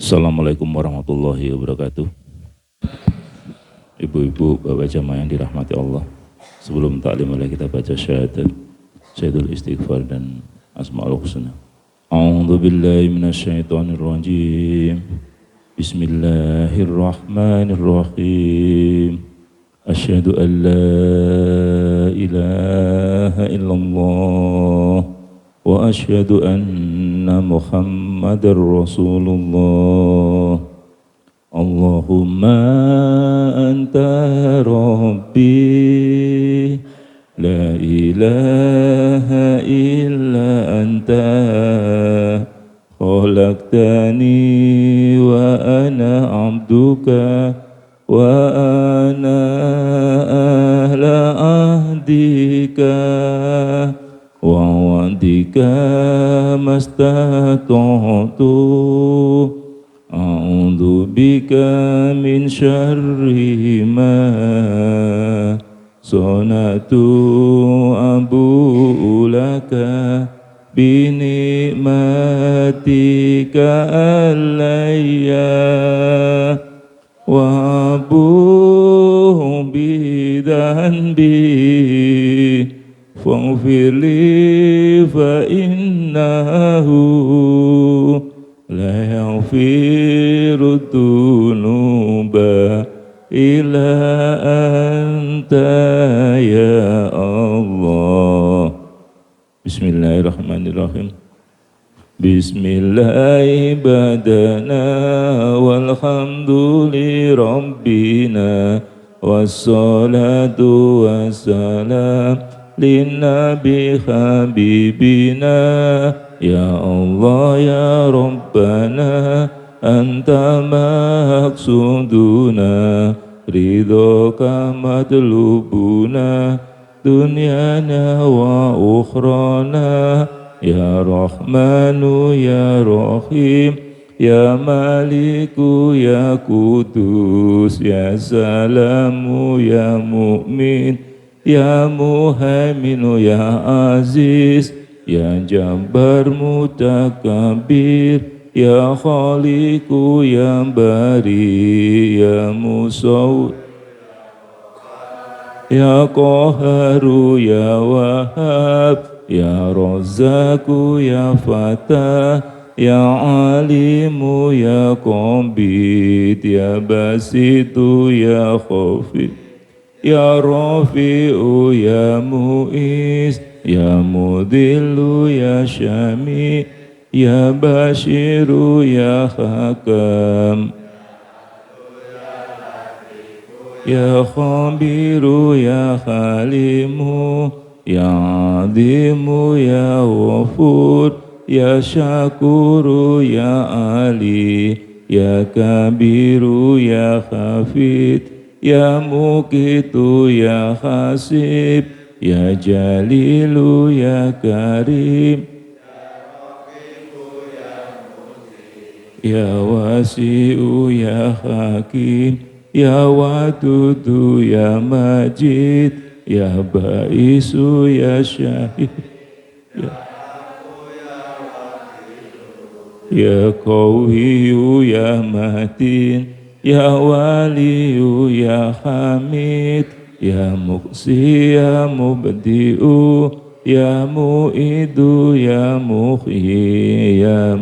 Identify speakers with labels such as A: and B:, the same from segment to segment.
A: Assalamualaikum warahmatullahi wabarakatuh. Ibu-ibu, bapak jamaah yang dirahmati Allah. Sebelum taklim mari kita baca syahadat, syahadul istighfar dan asma'ul husna. A'udzu billahi minasyaitonir rajim. Bismillahirrahmanirrahim. Asyhadu an la ilaha illallah wa asyhadu anna Muhammadar Rasulullah. Allahumma anta rabbi la ilaha illa anta khalaqtani wa ana abduka wa ana ahla ahdika wa wadika mastata'tu a'udzu bika min syarri ma sonatu abu'u laka bi ni'matika alayya wa abu'u bi dhanbi faghfir li fa innahu la yaghfiru dzunuba illa anta ya Allah. Bismillahirrahmanirrahim. Bismillahi badana walhamduli rabbina wassalatu wassalam linnabi habibina ya Allah ya Rabbana anta maqsuduna ridhoka matlubuna dunyana wa ukhrana ya Rahmanu ya Rahim ya Maliku ya Kudus ya Salamu ya Mu'min ya Muhaiminu ya Aziz ya Jabbar Mutakabir ya Khaliku ya Bari ya Musawwir ya Qaharu ya Wahhab ya Razzaku ya Fatah ya Alimu ya Qabid ya Basitu ya Khafid ya Rafi'u ya Mu'iz ya Mudillu ya Syami ya Bashiru ya Hakam ya Khabiru ya Khalimu ya Adimu ya Ghafur ya Syakuru ya Ali ya Kabiru ya Khafid ya Muqitu ya Hasib ya Jalilu ya Karim ya Wasi'u ya Hakim ya Wadudu ya Majid ya Baisu ya Syahid ya Qawiyu ya Matin ya Waliyu ya Hamid ya Muqsi ya Mubdi'u ya Mu'idu ya Muhyi ya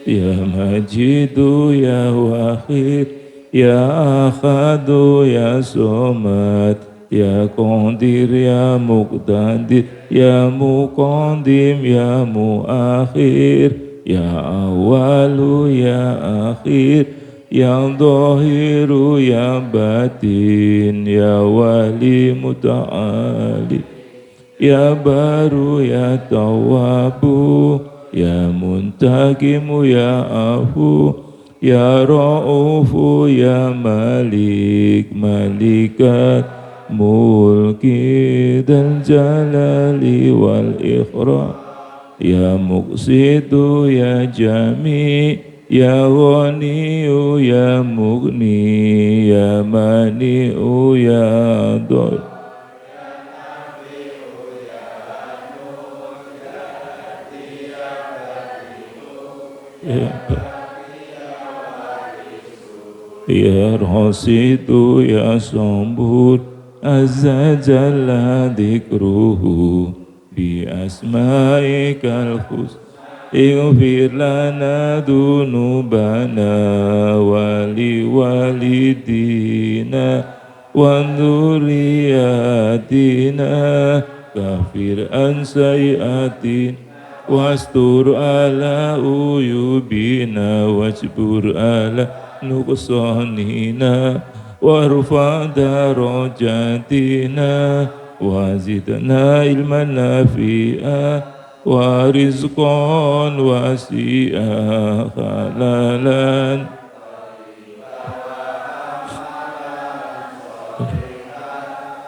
A: ya Majidu ya Wahid ya Akhadu ya Somad ya Qadir ya Muqtadir ya Muqaddim ya Muakhir ya Awalu ya Akhir ya Dhahiru ya Batin ya Wali Muta'ali ya Baru ya Tawabu ya Muntakimu ya Afu ya Ra'ufu ya Malik Malikat Mulki Dzal Jalali wal Ikram ya Muqsitu ya Jami ya Ghaniyu ya Mughni ya Mani'u ya Dhul Ya, ya Rasidu ya Sabur Azza Jalla Dikruhu Bi asma'ikal husna Ighfir lana dunubana Wali walidina Wa dhurriyatina Kafir an sayiatin Wastur ala uyubina Wajbur ala nuqsanina warfa darajatina wazidna ilman nafi'a wa rizqan wasi'a halalan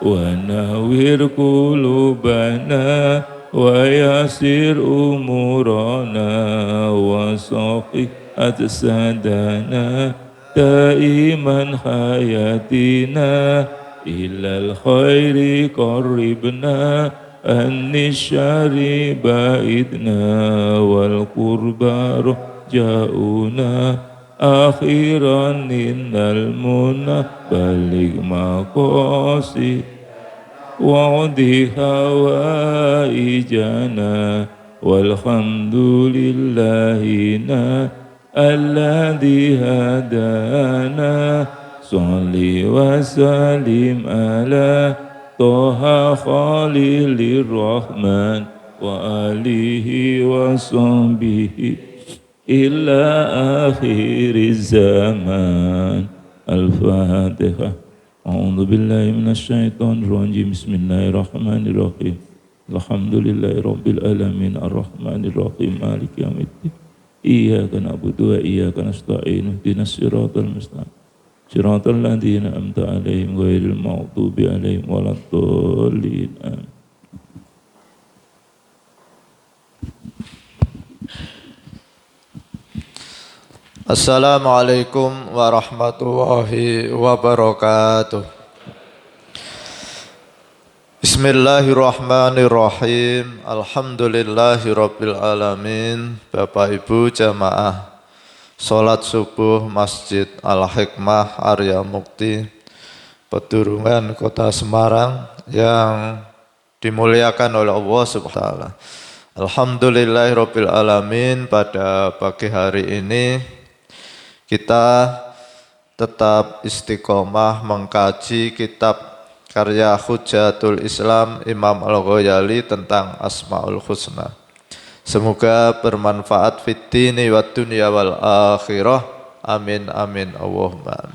A: wa nawwir qulubana wa yasir umurana wa saqih ajsadana daiman hayatina ilal khairi qarribna an-nisyari ba'idna wal qurba rjauna akhiran innal munah balik maqasid wa'udi hawaijana walhamdulillahina alladhi hadana salli wa sallim ala toha khalilir rahman wa alihi wa sahbihi ila akhiriz zaman. Al-Fatihah. A'udzu billahi minasyaitonir rajim. Bismillahirrahmanirrahim. Alhamdulillahirabbil alamin arrahmanir rahim maliki yaumiddin. Iyyaka na'budu wa iyyaka nasta'in ihdinas siratal mustaqim siratal ladzina an'amta 'alaihim ghairil maghdubi 'alaihim waladdallin. Amin.
B: Assalamualaikum warahmatullahi wabarakatuh. Bismillahirrahmanirrahim. Alhamdulillahirabbil alamin. Bapak Ibu jamaah salat subuh Masjid Al-Hikmah Arya Mukti Pedurungan Kota Semarang yang dimuliakan oleh Allah Subhanahu wa taala. Alhamdulillahirabbil alamin. Pada pagi hari ini kita tetap istiqomah mengkaji kitab karya Hujatul Islam Imam Al-Ghazali tentang Asmaul Husna. Semoga bermanfaat fid dini wad dunya wal akhirah. Amin amin Allahumma.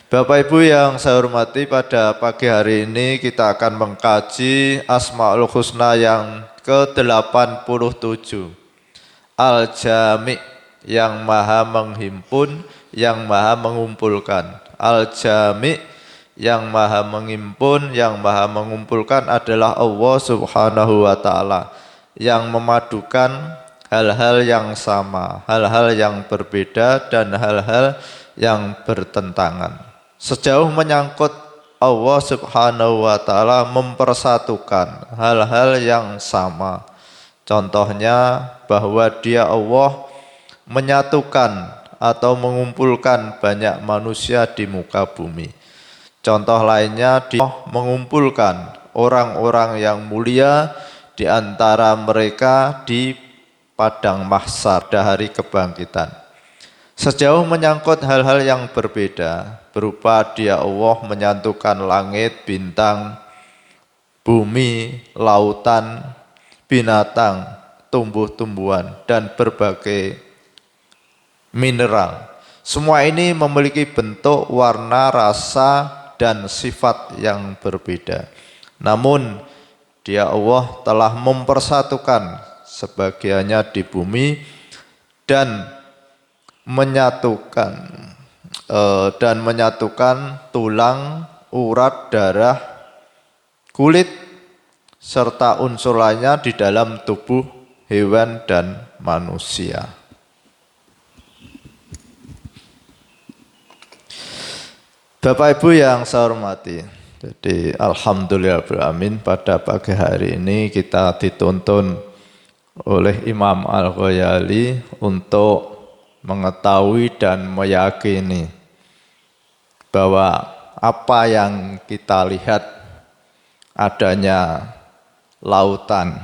B: Bapak Ibu yang saya hormati, pada pagi hari ini kita akan mengkaji Asmaul Husna yang ke-87. Al-Jami', yang maha menghimpun, yang maha mengumpulkan. Al-Jami', yang maha menghimpun, yang maha mengumpulkan adalah Allah Subhanahu wa ta'ala, yang memadukan hal-hal yang sama, hal-hal yang berbeda, dan hal-hal yang bertentangan. Sejauh menyangkut Allah Subhanahu wa ta'ala mempersatukan hal-hal yang sama. Contohnya bahwa Dia Allah menyatukan atau mengumpulkan banyak manusia di muka bumi. Contoh lainnya, Dia mengumpulkan orang-orang yang mulia di antara mereka di padang mahsyar pada hari kebangkitan. Sejauh menyangkut hal-hal yang berbeda, berupa Dia Allah menyatukan langit, bintang, bumi, lautan, binatang, tumbuh-tumbuhan, dan berbagai mineral. Semua ini memiliki bentuk, warna, rasa, dan sifat yang berbeda. Namun Dia Allah telah mempersatukan sebagiannya di bumi dan menyatukan tulang, urat, darah, kulit serta unsur lainnya di dalam tubuh hewan dan manusia. Bapak Ibu yang saya hormati, jadi alhamdulillah pada pagi hari ini kita dituntun oleh Imam Al-Ghazali untuk mengetahui dan meyakini bahwa apa yang kita lihat, adanya lautan,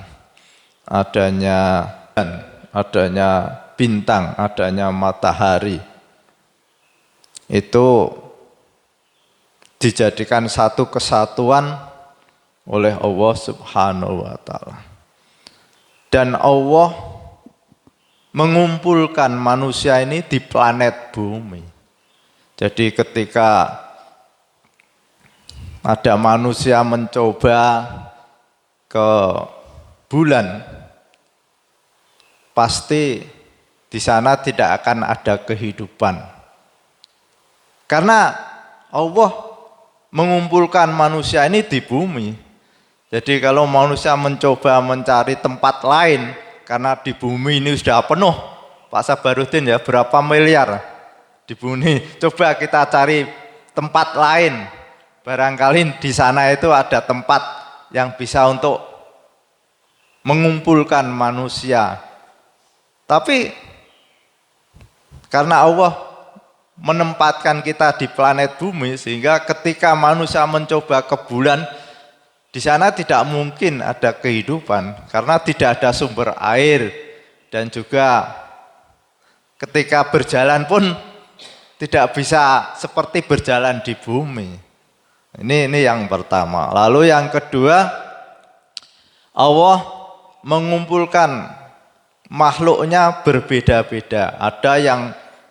B: adanya bintang, adanya matahari, itu dijadikan satu kesatuan oleh Allah Subhanahu wa Ta'ala. Dan Allah mengumpulkan manusia ini di planet bumi. Jadi ketika ada manusia mencoba ke bulan, pasti di sana tidak akan ada kehidupan. Karena Allah mengumpulkan manusia ini di bumi. Jadi kalau manusia mencoba mencari tempat lain, karena di bumi ini sudah penuh, Pak Sabarudin ya, berapa miliar di bumi. Coba kita cari tempat lain, barangkali di sana itu ada tempat yang bisa untuk mengumpulkan manusia. Tapi karena Allah menempatkan kita di planet bumi, sehingga ketika manusia mencoba ke bulan, di sana tidak mungkin ada kehidupan karena tidak ada sumber air, dan juga ketika berjalan pun tidak bisa seperti berjalan di bumi. Ini yang pertama. Lalu yang kedua, Allah mengumpulkan makhluknya berbeda-beda. Ada yang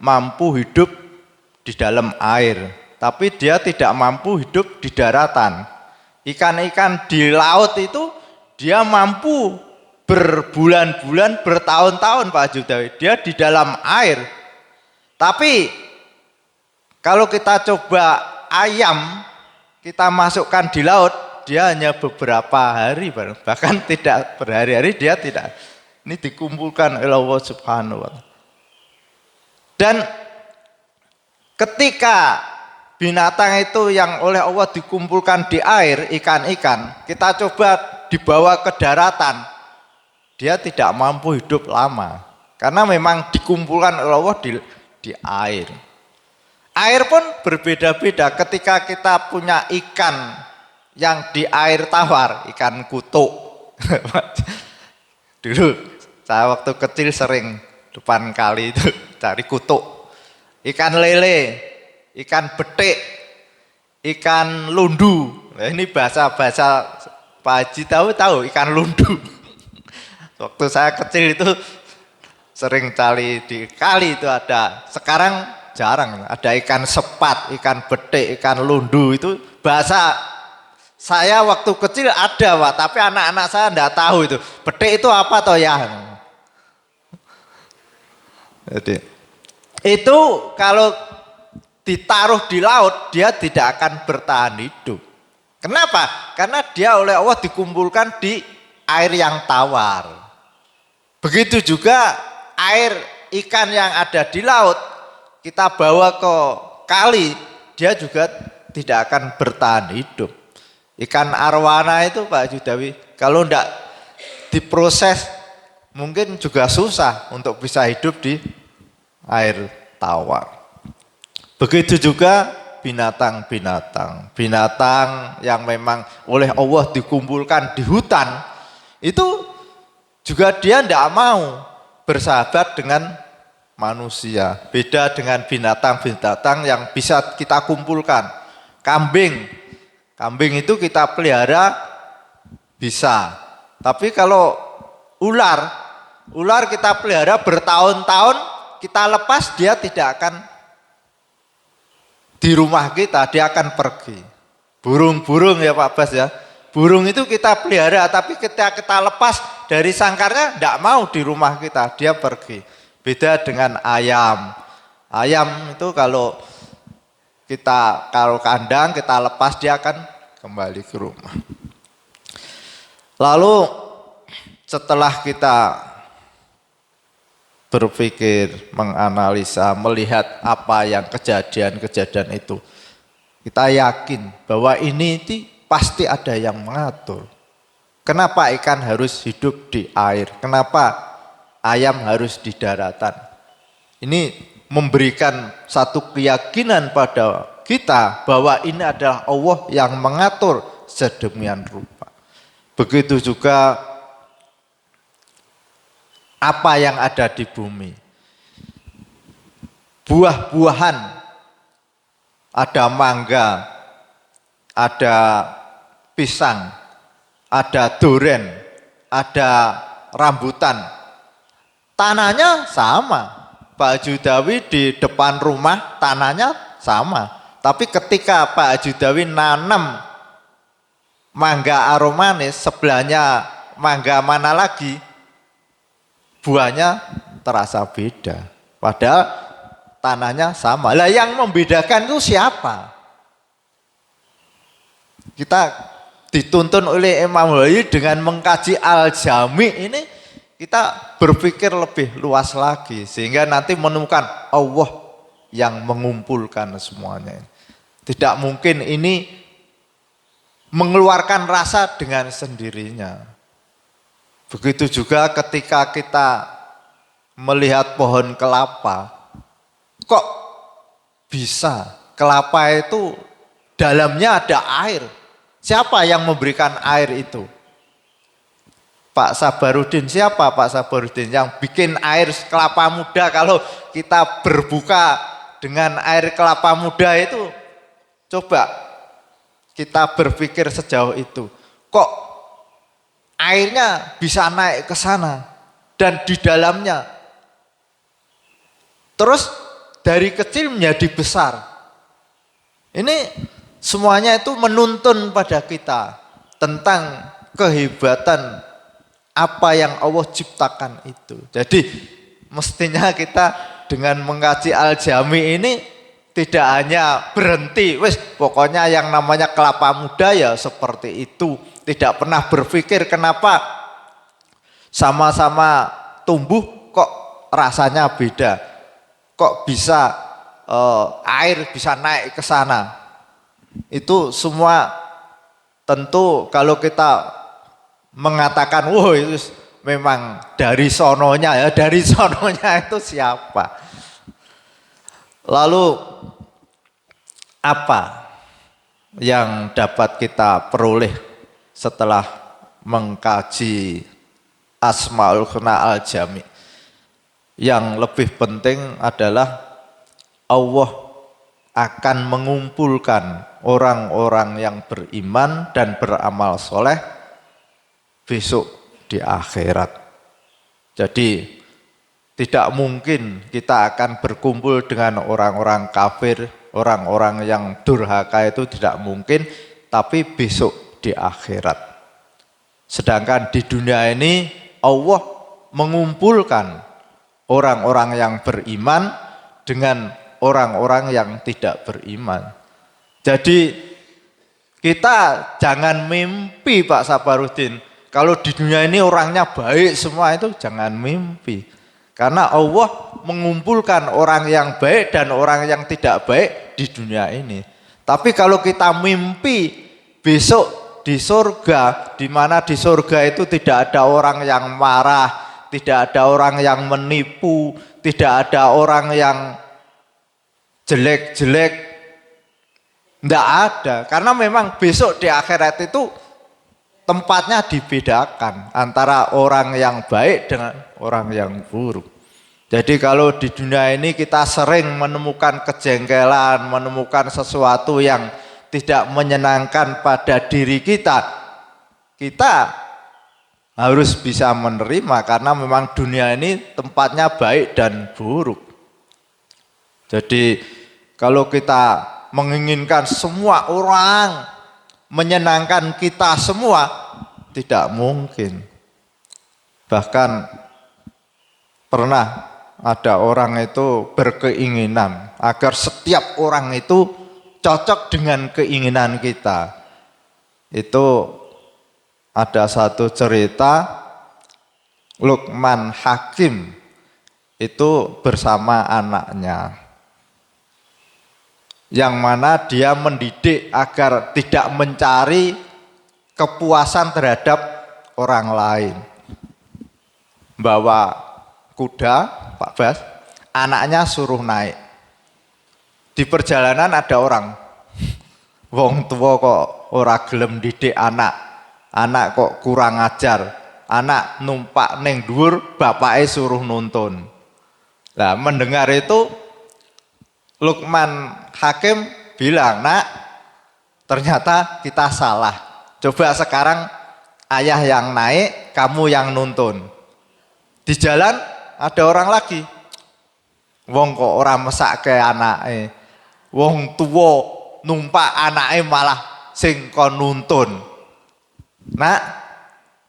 B: mampu hidup di dalam air, tapi dia tidak mampu hidup di daratan. Ikan-ikan di laut itu dia mampu berbulan-bulan, bertahun-tahun Pak Judawi, dia di dalam air. Tapi kalau kita coba ayam, kita masukkan di laut, dia hanya beberapa hari, bahkan tidak berhari-hari, dia tidak. Ini dikumpulkan oleh Allah Subhanahu wa Ta'ala. Dan ketika binatang itu yang oleh Allah dikumpulkan di air, ikan-ikan, kita coba dibawa ke daratan, dia tidak mampu hidup lama, karena memang dikumpulkan oleh Allah di air. Air pun berbeda-beda. Ketika kita punya ikan yang di air tawar, ikan kutuk. Dulu saya waktu kecil sering depan kali itu cari kutuk. Ikan lele, ikan betik, ikan lundu. Nah, ini bahasa-bahasa Pak Haji tahu ikan lundu. Waktu saya kecil itu sering cari di kali itu ada. Sekarang jarang, ada ikan sepat, ikan betik, ikan lundu. Itu bahasa saya waktu kecil ada Pak, tapi anak-anak saya enggak tahu itu. Betik itu apa toh ya? Jadi itu kalau ditaruh di laut, dia tidak akan bertahan hidup. Kenapa? Karena dia oleh Allah dikumpulkan di air yang tawar. Begitu juga air ikan yang ada di laut, kita bawa ke kali, dia juga tidak akan bertahan hidup. Ikan arwana itu Pak Judawi, kalau tidak diproses, mungkin juga susah untuk bisa hidup di air tawar. Begitu juga binatang-binatang. Binatang yang memang oleh Allah dikumpulkan di hutan, itu juga dia tidak mau bersahabat dengan manusia. Beda dengan binatang-binatang yang bisa kita kumpulkan. Kambing itu kita pelihara bisa. Tapi kalau ular kita pelihara bertahun-tahun, kita lepas dia tidak akan di rumah kita, dia akan pergi. Burung ya Pak Bas ya. Burung itu kita pelihara, tapi ketika kita lepas dari sangkarnya tidak mau di rumah kita, dia pergi. Beda dengan ayam. Ayam itu kalau kandang kita lepas, dia akan kembali ke rumah. Lalu setelah kita berpikir, menganalisa, melihat apa yang kejadian-kejadian itu, kita yakin bahwa ini pasti ada yang mengatur. Kenapa ikan harus hidup di air? Kenapa ayam harus di daratan? Ini memberikan satu keyakinan pada kita bahwa ini adalah Allah yang mengatur sedemikian rupa. Begitu juga apa yang ada di bumi. Buah-buahan, ada mangga, ada pisang, ada duren, ada rambutan. Tanahnya sama. Pak Judawi di depan rumah tanahnya sama. Tapi ketika Pak Judawi nanam mangga aromanis, sebelahnya mangga mana lagi, buahnya terasa beda. Padahal tanahnya sama. Lah yang membedakan itu siapa? Kita dituntun oleh Imam Ghazali dengan mengkaji Al-Jami ini, kita berpikir lebih luas lagi sehingga nanti menemukan Allah yang mengumpulkan semuanya. Tidak mungkin ini mengeluarkan rasa dengan sendirinya. Begitu juga ketika kita melihat pohon kelapa, kok bisa kelapa itu dalamnya ada air? Siapa yang memberikan air itu? Pak Sabarudin. Siapa Pak Sabarudin yang bikin air kelapa muda? Kalau kita berbuka dengan air kelapa muda itu, coba kita berpikir sejauh itu. Kok airnya bisa naik ke sana dan di dalamnya terus dari kecil menjadi besar. Ini semuanya itu menuntun pada kita tentang kehebatan apa yang Allah ciptakan itu. Jadi mestinya kita dengan mengkaji Al-Jami ini tidak hanya berhenti, wes pokoknya yang namanya kelapa muda ya seperti itu. Tidak pernah berpikir kenapa sama-sama tumbuh kok rasanya beda. Kok bisa air bisa naik ke sana. Itu semua tentu kalau kita mengatakan, wah itu memang dari sononya ya, dari sononya itu siapa? Lalu apa yang dapat kita peroleh setelah mengkaji Asmaul Husna Al-Jami? Yang lebih penting adalah Allah akan mengumpulkan orang-orang yang beriman dan beramal soleh besok di akhirat. Jadi tidak mungkin kita akan berkumpul dengan orang-orang kafir, orang-orang yang durhaka, itu tidak mungkin, tapi besok di akhirat. Sedangkan di dunia ini Allah mengumpulkan orang-orang yang beriman dengan orang-orang yang tidak beriman. Jadi kita jangan mimpi Pak Sabarudin. Kalau di dunia ini orangnya baik semua, itu jangan mimpi. Karena Allah mengumpulkan orang yang baik dan orang yang tidak baik di dunia ini. Tapi kalau kita mimpi besok di surga, di mana di surga itu tidak ada orang yang marah, tidak ada orang yang menipu, tidak ada orang yang jelek-jelek, tidak ada. Karena memang besok di akhirat itu tempatnya dibedakan antara orang yang baik dengan orang yang buruk. Jadi kalau di dunia ini kita sering menemukan kejengkelan, menemukan sesuatu yang tidak menyenangkan pada diri kita, kita harus bisa menerima karena memang dunia ini tempatnya baik dan buruk. Jadi kalau kita menginginkan semua orang menyenangkan kita semua, tidak mungkin. Bahkan pernah ada orang itu berkeinginan agar setiap orang itu cocok dengan keinginan kita. Itu ada satu cerita, Luqman Hakim itu bersama anaknya, yang mana dia mendidik agar tidak mencari kepuasan terhadap orang lain. Bawa kuda, Pak Bas, anaknya suruh naik. Di perjalanan ada orang, wong tua kok ora gelem didik anak kok kurang ajar, anak numpak neng dhuwur, bapaknya suruh nuntun. Nah, mendengar itu Luqman Hakim bilang, nak, ternyata kita salah. Coba sekarang ayah yang naik, kamu yang nuntun. Di jalan ada orang lagi, wong kok ora mesake anake, wong tua numpak anake malah sing kon nuntun. Nak,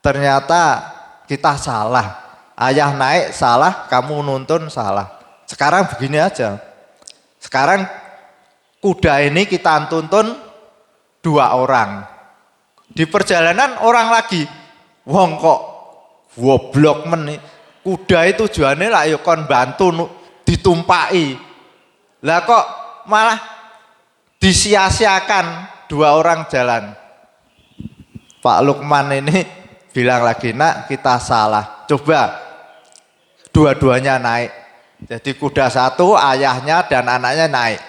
B: ternyata kita salah. Ayah naik salah, kamu nuntun salah. Sekarang begini aja. Sekarang kuda ini kita tuntun 2 orang. Di perjalanan orang lagi, wong kok goblok men, kuda itu tujuannya lah ya kon bantu ditumpai. Lah kok malah disia-siakan 2 orang jalan. Pak Luqman ini bilang lagi, nak, kita salah. Coba dua-duanya naik. Jadi kuda satu, ayahnya dan anaknya naik.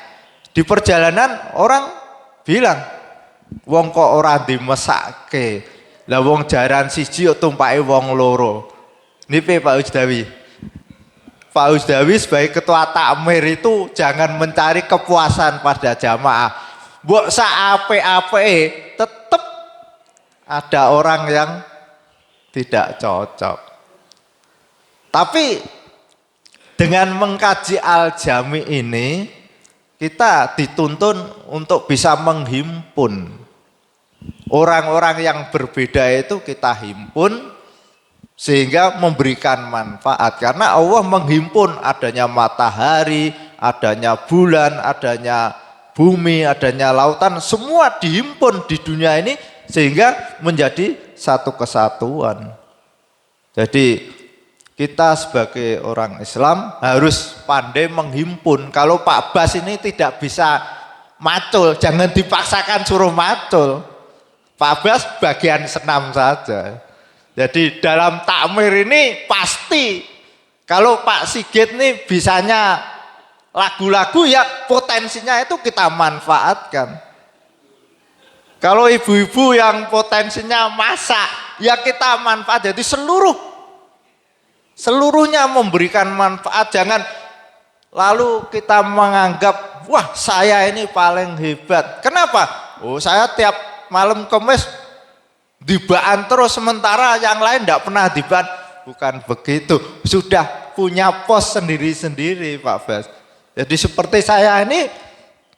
B: Di perjalanan orang bilang, wong kok ora dimesake. Lah wong jaran siji tumpake wong loro. Nipe Pak Usdawi. Pak Usdawi sebagai ketua takmir itu jangan mencari kepuasan pada jamaah. Mbok sak-ape-ape tetap ada orang yang tidak cocok. Tapi dengan mengkaji Al-Jami ini, kita dituntun untuk bisa menghimpun orang-orang yang berbeda itu, kita himpun sehingga memberikan manfaat. Karena Allah menghimpun adanya matahari, adanya bulan, adanya bumi, adanya lautan, semua dihimpun di dunia ini sehingga menjadi satu kesatuan. Jadi kita sebagai orang Islam harus pandai menghimpun. Kalau Pak Bas ini tidak bisa macul, jangan dipaksakan suruh macul. Pak Bas bagian senam saja. Jadi dalam takmir ini pasti, kalau Pak Sigit ini bisanya lagu-lagu, ya potensinya itu kita manfaatkan. Kalau ibu-ibu yang potensinya masak, ya kita manfaat. Jadi seluruhnya memberikan manfaat. Jangan lalu kita menganggap, wah saya ini paling hebat. Kenapa? Oh, saya tiap malam Kamis dibaan terus, sementara yang lain tidak pernah dibaan. Bukan begitu, sudah punya pos sendiri-sendiri Pak Bas. Jadi seperti saya ini,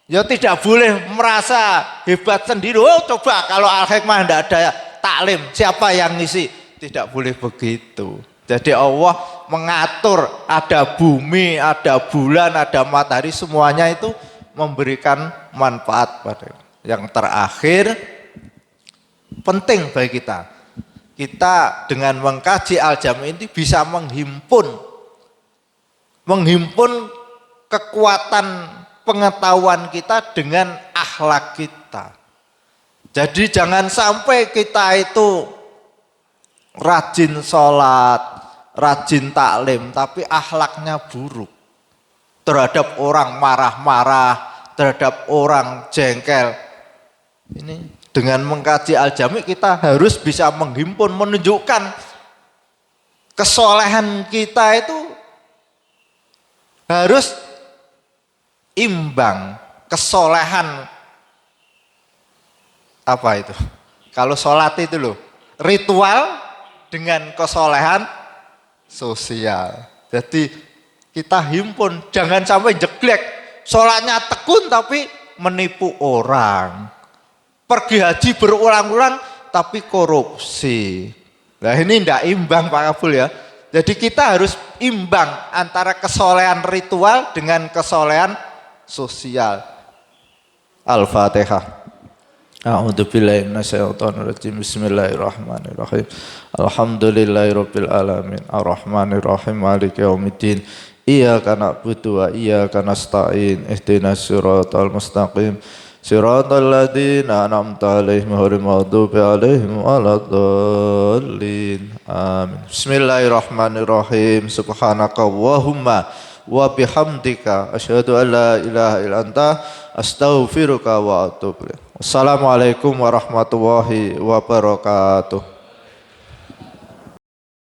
B: ya tidak boleh merasa hebat sendiri. Oh coba kalau Al-Hikmah tidak ada taklim, siapa yang ngisi? Tidak boleh begitu. Jadi Allah mengatur, ada bumi, ada bulan, ada matahari, semuanya itu memberikan manfaat pada. Yang terakhir, penting bagi kita. Kita dengan mengkaji Al-Jami ini bisa menghimpun kekuatan pengetahuan kita dengan akhlak kita. Jadi jangan sampai kita itu rajin sholat, rajin taklim, tapi akhlaknya buruk. Terhadap orang marah-marah, terhadap orang jengkel. Ini dengan mengkaji Al-Jami kita harus bisa menghimpun, menunjukkan kesolehan kita itu harus imbang. Kesolehan apa itu? Kalau sholat itu loh, ritual dengan kesolehan sosial. Jadi kita himpun, jangan sampai jeglek. Sholatnya tekun tapi menipu orang. Pergi haji berulang-ulang tapi korupsi. Nah ini tidak imbang Pak Kabul ya. Jadi kita harus imbang antara kesolehan ritual dengan kesolehan sosial. Al-Fatihah. A'udzubillahi minasyaitonirrajim. Bismillahirrahmanirrahim. Alhamdulillahirabbil alamin. Arrahmanirrahim. Maliki yaumiddin. Iyyaka na'budu wa iyyaka nasta'in. Ihdinas siratal mustaqim. Siratal ladzina an'amta 'alaihim ghairil maghdubi 'alaihim waladdallin. Amin. Bismillahirrahmanirrahim. Subhanakallahumma wa bihamdika asyhadu an la ilaha illa anta astaghfiruka wa atubu ilaik. Wassalamualaikum warahmatullahi wabarakatuh.